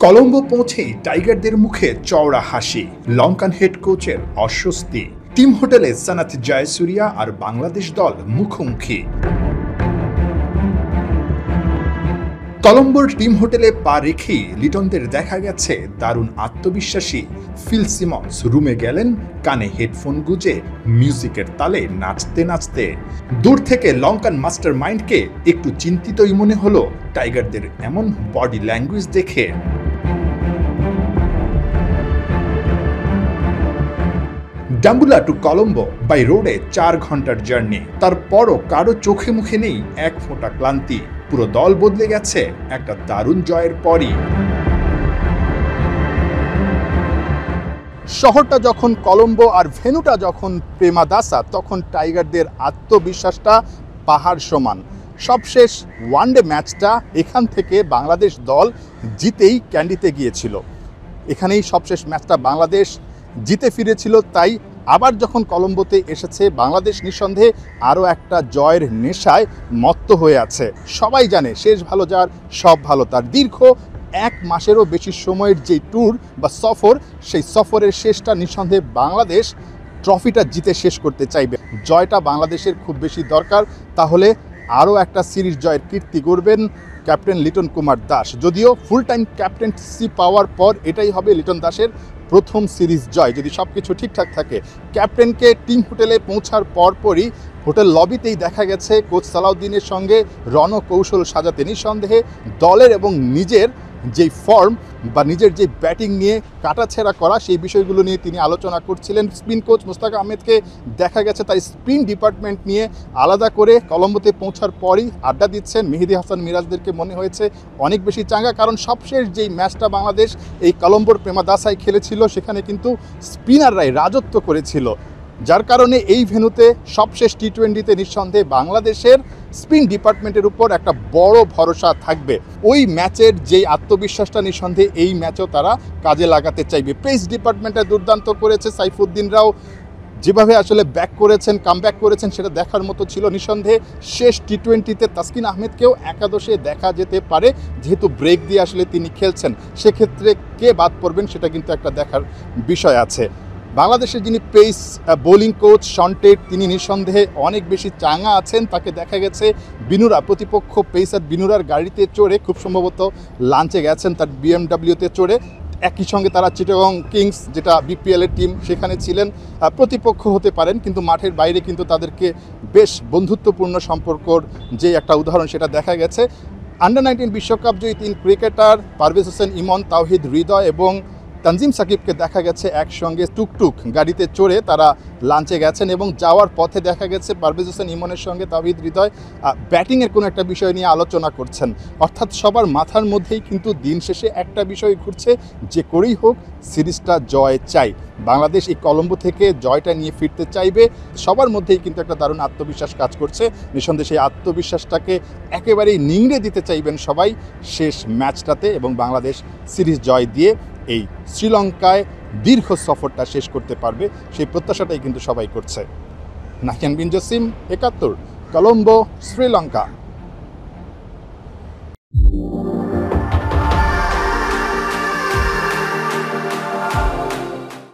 কলম্বো পৌঁছেই টাইগারদের মুখে চওড়া হাসি, লঙ্কান হেড কোচের অস্বস্তি। টিম হোটেলে সানাত জয়াসুরিয়া আর বাংলাদেশ দল মুখোমুখি। কলম্বোর টিম হোটেলে পা রেখেই লিটনদের দেখা গেছে দারুণ আত্মবিশ্বাসী ফিল সিমন্স রুমে গেলেন কানে হেডফোন গুজে মিউজিকের তালে নাচতে নাচতে। দূর থেকে লঙ্কান মাস্টার মাইন্ডকে একটু চিন্তিতই মনে হলো টাইগারদের এমন বডি ল্যাঙ্গুয়েজ দেখে। ডাম্বুলা টু কলম্বো বাই রোডে 4 ঘন্টার জার্নি। তারপরও কারো চোখে মুখে নেই এক ফোঁটা ক্লান্তি। পুরো দল বদলে গেছে একটা দারুণ জয়ের পরই। শহরটা যখন কলম্বো আর ভেন্যুটা যখন প্রেমাদাসা, তখন টাইগারদের আত্মবিশ্বাসটা পাহাড় সমান। সবশেষ ওয়ানডে ম্যাচটা এখান থেকে বাংলাদেশ দল জিতেই ক্যান্ডিতে গিয়েছিল। এখানেই সবশেষ ম্যাচটা বাংলাদেশ জিতে ফিরেছিল। তাই আবার যখন কলম্বোতে এসেছে বাংলাদেশ, নিঃসন্দেহে আরও একটা জয়ের নেশায় মত্ত হয়ে আছে। সবাই জানে শেষ ভালো যার সব ভালো তার। দীর্ঘ 1 মাসেরও বেশি সময়ের যে ট্যুর বা সফর, সেই সফরের শেষটা নিঃসন্দেহে বাংলাদেশ ট্রফিটা জিতে শেষ করতে চাইবে। জয়টা বাংলাদেশের খুব বেশি দরকার, তাহলে আরও একটা সিরিজ জয়ের কীর্তি গড়বেন ক্যাপ্টেন লিটন কুমার দাস। যদিও ফুল টাইম ক্যাপ্টেন্সি পাওয়ার পর এটাই হবে লিটন দাসের প্রথম সিরিজ জয়, যদি সব কিছু ঠিকঠাক থাকে। ক্যাপ্টেনকে টিম হোটেলে পৌঁছার পরপরই হোটেল লবিতেই দেখা গেছে কোচ সালাউদ্দিনের সঙ্গে রণকৌশল সাজাতে। নিঃসন্দেহে দলের এবং নিজের যেই ফর্ম বা নিজের যে ব্যাটিং নিয়ে কাটাছেঁড়া করা, সেই বিষয়গুলো নিয়ে তিনি আলোচনা করছিলেন। স্পিন কোচ মুস্তাক আহমেদকে দেখা গেছে তাই স্পিন ডিপার্টমেন্ট নিয়ে আলাদা করে কলম্বোতে পৌঁছার পরই আড্ডা দিচ্ছেন। মেহেদী হাসান মিরাজদেরকে মনে হয়েছে অনেক বেশি চাঙ্গা, কারণ সবশেষ যেই ম্যাচটা বাংলাদেশ এই কলম্বোর প্রেমাদাসায় খেলেছিল, সেখানে কিন্তু স্পিনাররাই রাজত্ব করেছিল। যার কারণে এই ভেন্যুতে সবশেষ টি-20তে নিঃসন্দেহে বাংলাদেশের স্পিন ডিপার্টমেন্টের উপর একটা বড় ভরসা থাকবে। ওই ম্যাচের যেই আত্মবিশ্বাসটা নিঃসন্দেহে এই ম্যাচও তারা কাজে লাগাতে চাইবে। পেস ডিপার্টমেন্টে দুর্দান্ত করেছে সাইফুদ্দিনরাও, যেভাবে আসলে ব্যাক করেছেন, কামব্যাক করেছেন, সেটা দেখার মতো ছিল। নিঃসন্দেহে শেষ টি-20তে তাসকিন আহমেদকেও একাদশে দেখা যেতে পারে, যেহেতু ব্রেক দিয়ে আসলে তিনি খেলছেন। সেক্ষেত্রে কে বাদ পড়বেন সেটা কিন্তু একটা দেখার বিষয় আছে। বাংলাদেশের যিনি পেস বোলিং কোচ শন্টেড, তিনি নিঃসন্দেহে অনেক বেশি চাঙা আছেন। তাকে দেখা গেছে বিনুরা, প্রতিপক্ষ পেসার বিনুরার গাড়িতে চড়ে, খুব সম্ভবত লাঞ্চে গেছেন তার বিএমডাব্লিউতে চড়ে। একই সঙ্গে তারা চিটাগং কিংস, যেটা বিপিএলের টিম, সেখানে ছিলেন। প্রতিপক্ষ হতে পারেন, কিন্তু মাঠের বাইরে কিন্তু তাদেরকে বেশ বন্ধুত্বপূর্ণ সম্পর্কর যে একটা উদাহরণ সেটা দেখা গেছে। আন্ডার-19 বিশ্বকাপ জয়ী 3 ক্রিকেটার পারভেজ হোসেন ইমন, তাওহিদ হৃদয় এবং তানজিম সাকিবকে দেখা গেছে একসঙ্গে টুকটুক গাড়িতে চড়ে তারা লাঞ্চে গেছেন, এবং যাওয়ার পথে দেখা গেছে পারভেজ হোসেন ইমনের সঙ্গে তাওহিদ হৃদয় ব্যাটিংয়ের কোনো একটা বিষয় নিয়ে আলোচনা করছেন। অর্থাৎ সবার মাথার মধ্যেই কিন্তু দিন শেষে একটা বিষয় ঘুরছে, যে করেই হোক সিরিজটা জয় চাই। বাংলাদেশ এই কলম্বো থেকে জয়টা নিয়ে ফিরতে চাইবে। সবার মধ্যেই কিন্তু একটা দারুণ আত্মবিশ্বাস কাজ করছে। নিঃসন্দেহে সেই আত্মবিশ্বাসটাকে একেবারেই নিংড়ে দিতে চাইবেন সবাই শেষ ম্যাচটাতে, এবং বাংলাদেশ সিরিজ জয় দিয়ে এই শ্রীলঙ্কায় দীর্ঘ সফরটা শেষ করতে পারবে, সেই প্রত্যাশাটাই কিন্তু সবাই করছে। নাহিয়ান বিন জসিম, 71, কলম্বো, শ্রীলঙ্কা।